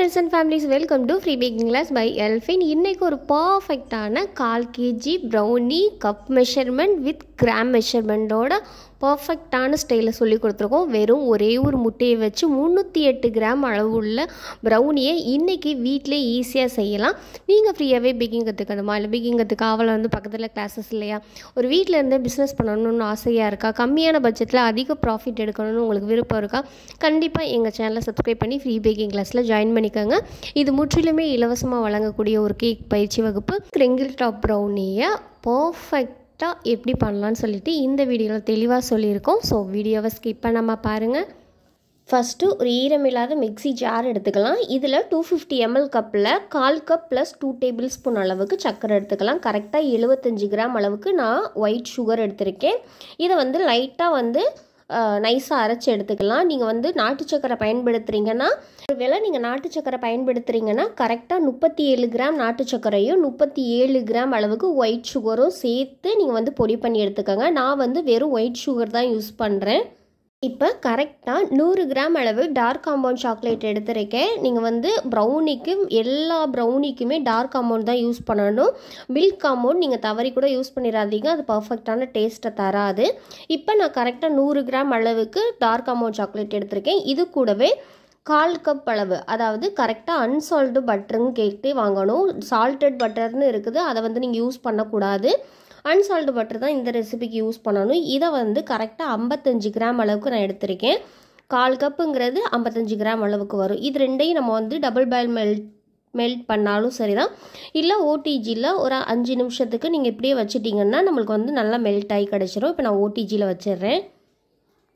friends and families, welcome to Free Baking Class by Elfin. இன்னைக்கு ஒரு பர்ஃபெக்டான 1/4 kg brownie cup measurement with gram மெஷர்மெண்ட்டோட பர்ஃபெக்டான ஸ்டைலில் சொல்லி கொடுத்துருக்கோம். வெறும் ஒரே ஒரு முட்டையை வச்சு 308 கிராம் அளவு உள்ள ப்ரௌனியை இன்றைக்கி வீட்டிலே ஈஸியாக செய்யலாம். நீங்கள் ஃப்ரீயாகவே பேக்கிங் கற்றுக்கணுமா, இல்லை பேக்கிங் கற்றுக்க ஆவலை பக்கத்தில் கிளாஸஸ் இல்லையா, ஒரு வீட்டில் இருந்து பிஸ்னஸ் பண்ணணும்னு ஆசையாக இருக்கா, கம்மியான பட்ஜெட்டில் அதிக ப்ராஃபிட் எடுக்கணும்னு உங்களுக்கு விருப்பம் இருக்கா, கண்டிப்பாக எங்கள் சேனலை சப்ஸ்கிரைப் பண்ணி ஃப்ரீ பேக்கிங் கிளாஸில் ஜாயின் பண்ணிக்கோங்க. இது முற்றிலுமே இலவசமாக வழங்கக்கூடிய ஒரு கேக் பயிற்சி வகுப்பு. கிரிங்கிள் டாப் ப்ரௌனியை பர்ஃபெக்டாக எப்படி பண்ணலான்னு சொல்லிட்டு இந்த வீடியோவில் தெளிவாக சொல்லியிருக்கோம். ஸோ வீடியோவை ஸ்கிப் பண்ணாமல் பாருங்கள். ஃபஸ்ட்டு ஒரு ஈரமில்லாத மிக்ஸி ஜார் எடுத்துக்கலாம். இதில் 250 ml கப்பில் 1/4 கப் ப்ளஸ் 2 டேபிள் ஸ்பூன் அளவுக்கு சர்க்கரை எடுத்துக்கலாம். கரெக்டாக 75 கிராம் அளவுக்கு நான் ஒயிட் சுகர் எடுத்திருக்கேன். இதை லைட்டாக நைஸாக அரைச்சி எடுத்துக்கலாம். நீங்கள் நாட்டு சக்கரை பயன்படுத்துகிறீங்கன்னா, ஒருவேளை நீங்கள் நாட்டு சக்கரை பயன்படுத்துகிறீங்கன்னா கரெக்டாக 37 கிராம் நாட்டு சக்கரையும் 37 கிராம் அளவுக்கு ஒயிட் சுகரும் சேர்த்து நீங்கள் பொடி பண்ணி எடுத்துக்கோங்க. நான் வெறும் ஒயிட் சுகர் தான் யூஸ் பண்ணுறேன். இப்போ கரெக்டாக 100 கிராம் அளவு டார்க் காம்பவுண்ட் சாக்லேட் எடுத்துருக்கேன். நீங்கள் ப்ரௌனிக்கு எல்லா ப்ரௌனிக்குமே டார்க் காம்பவுண்ட் தான் யூஸ் பண்ணணும். மில்க் காம்பவுண்ட் நீங்கள் தவறி கூட யூஸ் பண்ணிடாதீங்க, அது பர்ஃபெக்டான டேஸ்ட்டை தராது. இப்போ நான் கரெக்டாக 100 கிராம் அளவுக்கு டார்க் காம்பவுண்ட் சாக்லேட் எடுத்திருக்கேன். இது கூடவே 1/4 கப் அளவு, அதாவது கரெக்டாக அன்சால்ட்டு பட்டருங்க கேட்டு வாங்கணும். சால்டட் பட்டர்னு இருக்குது, அதை நீங்கள் யூஸ் பண்ணக்கூடாது. அன்சால்ட்டு பட்டர் தான் இந்த ரெசிபிக்கு யூஸ் பண்ணணும். இதை கரெக்டாக 55 கிராம் அளவுக்கு நான் எடுத்திருக்கேன். 1/4 கப்புங்கிறது 55 கிராம் அளவுக்கு வரும். இது ரெண்டையும் நம்ம டபுள் பாயில் மெல்ட் பண்ணாலும் சரி தான், இல்லை ஓடிஜியில் ஒரு 5 நிமிஷத்துக்கு நீங்கள் இப்படியே வச்சிட்டிங்கன்னா நம்மளுக்கு நல்லா மெல்ட் ஆகி கிடச்சிரும். இப்போ நான் ஓடிஜியில் வச்சிடுறேன்.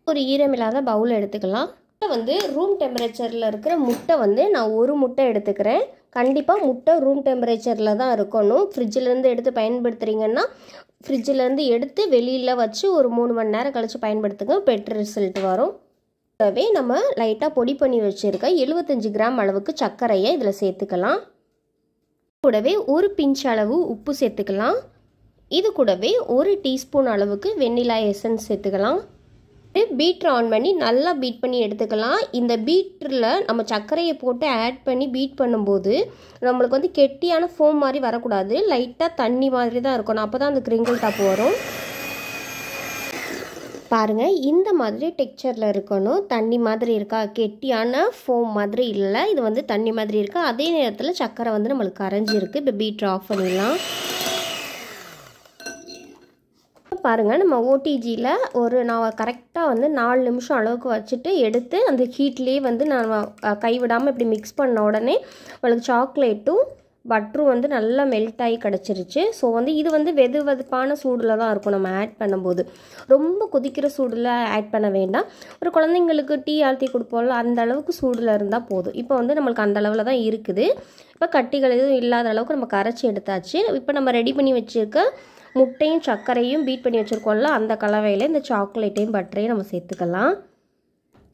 ஒரு ஈரமில்லாத பவுல் எடுத்துக்கலாம். ரூம் டெம்பரேச்சரில் இருக்கிற முட்டை நான் ஒரு முட்டை எடுத்துக்கிறேன். கண்டிப்பாக முட்டை ரூம் டெம்பரேச்சரில் தான் இருக்கணும். ஃப்ரிட்ஜிலேருந்து எடுத்து பயன்படுத்துகிறீங்கன்னா ஃப்ரிட்ஜிலேருந்து எடுத்து வெளியில் வச்சு ஒரு 3 மணி நேரம் கழித்து பயன்படுத்துங்க, பெட்டர் ரிசல்ட் வரும். கூடவே நம்ம லைட்டாக பொடி பண்ணி வச்சுருக்க 75 கிராம் அளவுக்கு சர்க்கரையை இதில் சேர்த்துக்கலாம். கூடவே ஒரு பிஞ்ச் அளவு உப்பு சேர்த்துக்கலாம். இது கூடவே 1 டீஸ்பூன் அளவுக்கு வெண்ணிலா எசன்ஸ் சேர்த்துக்கலாம். பீட்டர் ஆன் பண்ணி நல்லா பீட் பண்ணி எடுத்துக்கலாம். இந்த பீட்டரில் நம்ம சர்க்கரையை போட்டு ஆட் பண்ணி பீட் பண்ணும்போது நம்மளுக்கு கெட்டியான ஃபோம் மாதிரி வரக்கூடாது, லைட்டாக தண்ணி மாதிரி தான் இருக்கணும். அப்போ தான் அந்த கிரிங்கிள் டாப் வரும். பாருங்கள், இந்த மாதிரி டெக்ஸ்சரில் இருக்கணும். தண்ணி மாதிரி இருக்கா, கெட்டியான ஃபோம் மாதிரி இல்லை, இது தண்ணி மாதிரி இருக்கா. அதே நேரத்தில் சர்க்கரை நம்மளுக்கு கரைஞ்சிருக்கு. இப்போ பீட்டர் ஆஃப் பண்ணிடலாம். பாருங்கள், நம்ம ஓடிஜியில் நான் கரெக்டாக 4 நிமிஷம் அளவுக்கு வச்சுட்டு எடுத்து அந்த ஹீட்லேயே நான் கைவிடாமல் இப்படி மிக்ஸ் பண்ண உடனே உங்களுக்கு சாக்லேட்டும் பட்டரும் நல்லா மெல்ட் ஆகி கிடச்சிருச்சு. ஸோ இது வெது வெதுப்பான சூடில் தான் இருக்கும். நம்ம ஆட் பண்ணும்போது ரொம்ப கொதிக்கிற சூடில் ஆட் பண்ண வேண்டாம். ஒரு குழந்தைங்களுக்கு டீ ஆழ்த்தி கொடுப்போம்ல, அந்த அளவுக்கு சூடில் இருந்தால் போதும். இப்போ நம்மளுக்கு அந்த அளவில் தான் இருக்குது. இப்போ கட்டிகள் எதுவும் இல்லாத அளவுக்கு நம்ம கரைச்சி எடுத்தாச்சு. இப்போ நம்ம ரெடி பண்ணி வச்சுருக்க முட்டையும் சர்க்கரையும் பீட் பண்ணி வச்சுருக்கோம்ல, அந்த கலவையில் இந்த சாக்லேட்டையும் பட்டரையும் நம்ம சேர்த்துக்கலாம்.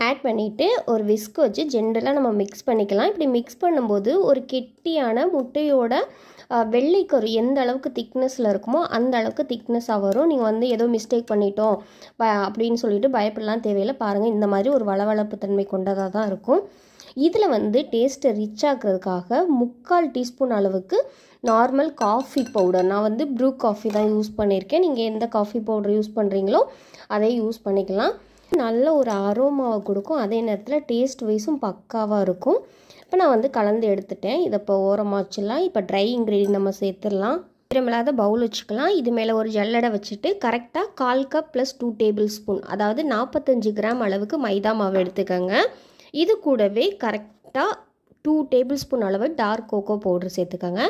ஆட் பண்ணிவிட்டு ஒரு விஸ்க் வச்சு ஜென்ரலாக நம்ம மிக்ஸ் பண்ணிக்கலாம். இப்படி மிக்ஸ் பண்ணும்போது ஒரு கெட்டியான முட்டையோட வெள்ளைக்கரு எந்த அளவுக்கு திக்னஸில் இருக்குமோ அந்த அளவுக்கு திக்னஸாக வரும். நீங்கள் ஏதோ மிஸ்டேக் பண்ணிட்டோம் அப்படின்னு சொல்லிட்டு பயப்படலாம் தேவையில்லை. பாருங்கள், இந்த மாதிரி ஒரு வளவளப்பு தன்மை கொண்டதாக தான் இருக்கும். இதில் டேஸ்ட்டை ரிச் ஆக்குறதுக்காக 3/4 டீஸ்பூன் அளவுக்கு நார்மல் காஃபி பவுடர், நான் ப்ரூ காஃபி தான் யூஸ் பண்ணியிருக்கேன். நீங்கள் எந்த காஃபி பவுடர் யூஸ் பண்ணுறீங்களோ அதை யூஸ் பண்ணிக்கலாம். நல்ல ஒரு அரோமாவை கொடுக்கும், அதே நேரத்தில் டேஸ்ட் வைஸும் பக்காவாக இருக்கும். இப்போ நான் கலந்து எடுத்துட்டேன். இதை இப்போ ஓரமாக வச்சிடலாம். இப்போ ட்ரை இன்க்ரீடியன்ட் நம்ம சேர்த்துடலாம். ஈரமில்லாத பவுல் வச்சுக்கலாம். இது மேலே ஒரு ஜல்லடை வச்சுட்டு கரெக்டாக 1/4 கப் ப்ளஸ் 2 டேபிள் ஸ்பூன், அதாவது 45 கிராம் அளவுக்கு மைதா மாவு எடுத்துக்கோங்க. இது கூடவே கரெக்டாக 2 டேபிள் ஸ்பூன் அளவு டார்க் கோகோ பவுடர் சேர்த்துக்கோங்க.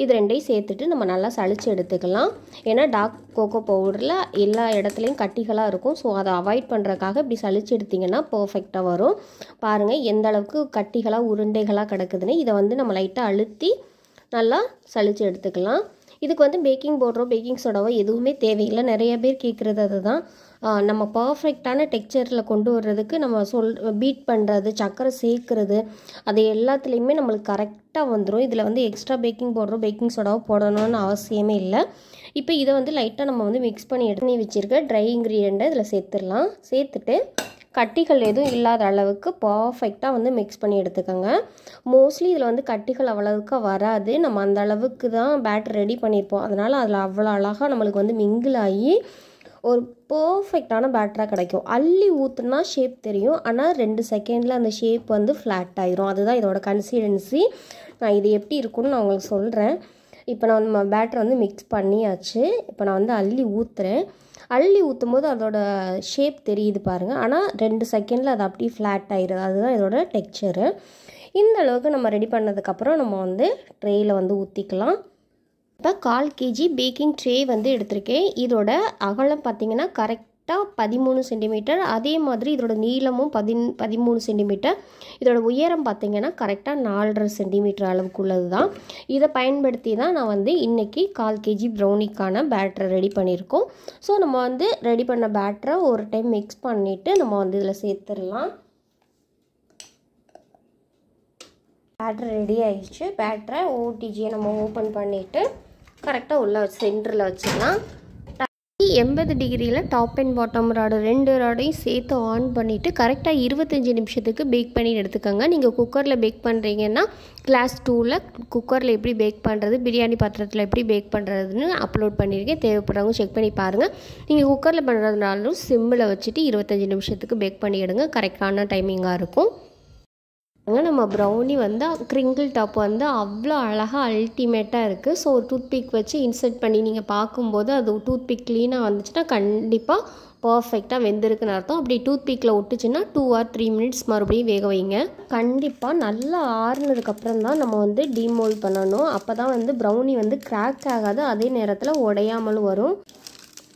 இது ரெண்டையும் சேர்த்துட்டு நம்ம நல்லா சளிச்சு எடுத்துக்கலாம். ஏன்னா டார்க் கோகோ பவுடரில் எல்லா இடத்துலையும் கட்டிகளாக இருக்கும். ஸோ அதை அவாய்ட் பண்ணுறதுக்காக இப்படி சளிச்சு எடுத்திங்கன்னா பர்ஃபெக்டாக வரும். பாருங்கள் எந்த அளவுக்கு கட்டிகளாக உருண்டைகளாக கிடக்குதுன்னு. இதை நம்ம லைட்டாக அழுத்தி நல்லா சளிச்சு எடுத்துக்கலாம். இதுக்கு பேக்கிங் பவுடரோ பேக்கிங் சோடாவோ எதுவுமே தேவையில்லை. நிறைய பேர் கேட்குறது அதுதான். நம்ம பர்ஃபெக்டான டெக்ஸ்சரில் கொண்டு வர்றதுக்கு நம்ம பீட் பண்ணுறது, சர்க்கரை சேர்க்குறது, அது எல்லாத்துலேயுமே நம்மளுக்கு கரெக்டாக வந்துடும். இதில் எக்ஸ்ட்ரா பேக்கிங் பவுடரோ பேக்கிங் சோடாவோ போடணும்னு அவசியமே இல்லை. இப்போ இதை லைட்டாக நம்ம மிக்ஸ் பண்ணி எடுத்து வச்சுருக்க ட்ரை இன்க்ரீடியண்ட்டை இதில் சேர்த்துடலாம். சேர்த்துட்டு கட்டிகள் எதுவும் இல்லாத அளவுக்கு பர்ஃபெக்டாக வந்து மிக்ஸ் பண்ணி எடுத்துக்கோங்க. மோஸ்ட்லி இதில் வந்து கட்டிகள் அவ்வளவுக்கு வராது, நம்ம அந்த அளவுக்கு தான் பேட்டர் ரெடி பண்ணியிருப்போம். அதனால் அதில் அவ்வளோ அழகாக நம்மளுக்கு வந்து மிங்கிள் ஆகி ஒரு பர்ஃபெக்டான பேட்டராக கிடைக்கும். அள்ளி ஊற்றுனா ஷேப் தெரியும், ஆனால் 2 செகண்டில் அந்த ஷேப் வந்து ஃப்ளாட் ஆயிரும். அதுதான் இதோட கன்சிஸ்டன்சி. நான் இது எப்படி இருக்குன்னு நான் உங்களுக்கு சொல்கிறேன். இப்போ நான் வந்து பேட்டரை வந்து மிக்ஸ் பண்ணியாச்சு. இப்போ நான் வந்து அள்ளி ஊற்றுறேன். அள்ளி ஊற்றும் போது அதோட ஷேப் தெரியுது பாருங்கள், ஆனால் 2 செகண்டில் அது அப்படியே ஃப்ளாட் ஆயிடுது. அதுதான் இதோட டெக்ஸ்சரு. இந்த அளவுக்கு நம்ம ரெடி பண்ணதுக்கப்புறம் நம்ம வந்து ட்ரேயில் வந்து ஊற்றிக்கலாம். இப்போ 1/4 kg பேக்கிங் ட்ரே வந்து எடுத்திருக்கேன். இதோட அகலம் பார்த்திங்கன்னா கரெக்டாக 13 சென்டிமீட்டர். அதே மாதிரி இதோட நீளமும் 13 சென்டிமீட்டர். இதோட உயரம் பார்த்திங்கன்னா கரெக்டாக 4.5 சென்டிமீட்டர் அளவுக்கு உள்ளது தான். இதை பயன்படுத்தி தான் நான் வந்து இன்றைக்கி 1/4 kg ப்ரௌனிக்கான பேட்டரை ரெடி பண்ணியிருக்கோம். ஸோ நம்ம வந்து ரெடி பண்ண பேட்டரை ஒரு டைம் மிக்ஸ் பண்ணிவிட்டு நம்ம வந்து இதில் சேர்த்துடலாம். பேட்டர் ரெடி ஆகிடுச்சு. பேட்டரை ஓடிஜியை நம்ம ஓப்பன் பண்ணிவிட்டு கரெக்டாக உள்ள சென்டரில் வச்சிடலாம். 80 டிகிரியில் டாப் அண்ட் பாட்டம் ராடு 2 ராடையும் சேர்த்து ஆன் பண்ணிவிட்டு கரெக்டாக 25 நிமிஷத்துக்கு பேக் பண்ணி எடுத்துக்கோங்க. நீங்கள் குக்கரில் பேக் பண்ணுறீங்கன்னா கிளாஸ் 2ல் குக்கரில் எப்படி பேக் பண்ணுறது, பிரியாணி பாத்திரத்தில் எப்படி பேக் பண்ணுறதுன்னு அப்லோட் பண்ணியிருக்கேன். தேவைப்படுறவங்க செக் பண்ணி பாருங்கள். நீங்கள் குக்கரில் பண்ணுறதுனாலும் சிம்மில் வச்சுட்டு 25 நிமிஷத்துக்கு பேக் பண்ணி எடுங்க. கரெக்டான டைமிங்காக இருக்கும். நம்ம ப்ரௌனி வந்து க்ரிங்கிள் டாப் வந்து அவ்வளோ அழகாக அல்டிமேட்டாக இருக்குது. ஸோ ஒரு டூத்பிக் வச்சு இன்சர்ட் பண்ணி நீங்கள் பார்க்கும்போது அது டூத்பிக் க்ளீனாக வந்துச்சுன்னா கண்டிப்பாக பர்ஃபெக்டாக வெந்திருக்குன்னு அர்த்தம். அப்படி டூத்பிக்கில் ஒட்டுச்சுன்னா 2 or 3 மினிட்ஸ் மறுபடியும் வேக வைங்க. கண்டிப்பாக நல்லா ஆறுனதுக்கப்புறம் தான் நம்ம வந்து டீமோல்ட் பண்ணணும். அப்போ தான் வந்து ப்ரௌனி வந்து கிராக் ஆகாது, அதே நேரத்தில் உடையாமலும் வரும்.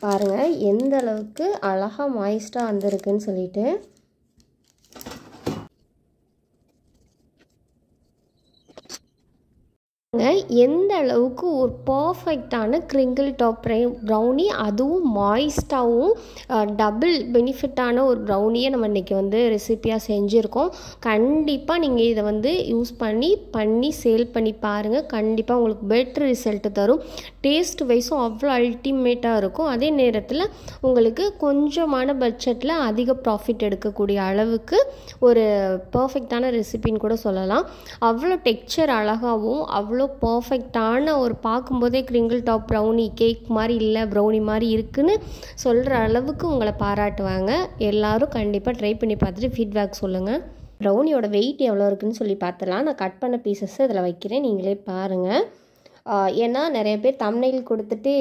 பாருங்கள் எந்த அளவுக்கு அழகாக மாய்ஸ்டாக வந்திருக்குன்னு சொல்லிட்டு. எந்த அளவுக்கு ஒரு பர்ஃபெக்டான க்ரிங்கிள் டாப் ப்ரௌனி, அதுவும் மாய்ஸ்டாகவும் டபுள் பெனிஃபிட்டான ஒரு ப்ரௌனியை நம்ம இன்றைக்கி வந்து ரெசிப்பியாக செஞ்சுருக்கோம். கண்டிப்பாக நீங்கள் இதை வந்து யூஸ் பண்ணி சேல் பண்ணி பாருங்கள். கண்டிப்பாக உங்களுக்கு பெட்டர் ரிசல்ட்டு தரும். டேஸ்ட் வைஸும் அவ்வளோ அல்டிமேட்டாக இருக்கும். அதே நேரத்தில் உங்களுக்கு கொஞ்சமான பட்ஜெட்டில் அதிக ப்ராஃபிட் எடுக்கக்கூடிய அளவுக்கு ஒரு பர்ஃபெக்டான ரெசிபின்னு கூட சொல்லலாம். அவ்வளோ டெக்ஸ்சர் அழகாகவும் அவ்வளோ பர்ஃபெக்டான ஒரு பார்க்கும்போதே க்ரிங்கிள் டாப் ப்ரௌனி கேக் மாதிரி இல்லை, ப்ரௌனி மாதிரி இருக்குன்னு சொல்கிற அளவுக்கு உங்களை பாராட்டுவாங்க. எல்லோரும் கண்டிப்பாக ட்ரை பண்ணி பார்த்துட்டு ஃபீட்பேக் சொல்லுங்கள். ப்ரௌனியோட வெயிட் எவ்வளோ இருக்குதுன்னு சொல்லி பார்த்துலாம். நான் கட் பண்ண பீசஸ் இதில் வைக்கிறேன், நீங்களே பாருங்கள். ஏன்னா நிறைய பேர் தம்ப்நெயில் கொடுத்துட்டு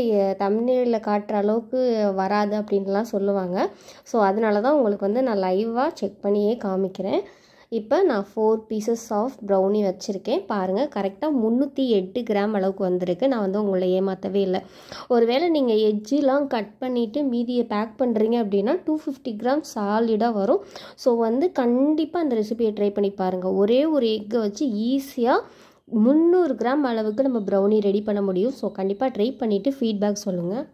தம்ப்நெயிலில் காட்டுற அளவுக்கு வராது அப்படின்லாம் சொல்லுவாங்க. ஸோ அதனால தான் உங்களுக்கு வந்து நான் லைவாக செக் பண்ணியே காமிக்கிறேன். இப்போ நான் 4 பீசஸ் ஆஃப் ப்ரௌனி வச்சுருக்கேன். பாருங்கள் கரெக்டாக 308 கிராம் அளவுக்கு வந்திருக்கு. நான் வந்து உங்களை ஏமாற்றவே இல்லை. ஒருவேளை நீங்கள் எட்ஜெலாம் கட் பண்ணிவிட்டு மீதியை பேக் பண்ணுறீங்க அப்படின்னா 250 கிராம் சாலிடாக வரும். ஸோ வந்து கண்டிப்பாக அந்த ரெசிபியை ட்ரை பண்ணி பாருங்கள். ஒரே ஒரு எக்கை வச்சு ஈஸியாக 300 கிராம் அளவுக்கு நம்ம ப்ரௌனி ரெடி பண்ண முடியும். ஸோ கண்டிப்பாக ட்ரை பண்ணிவிட்டு ஃபீட்பேக் சொல்லுங்கள்.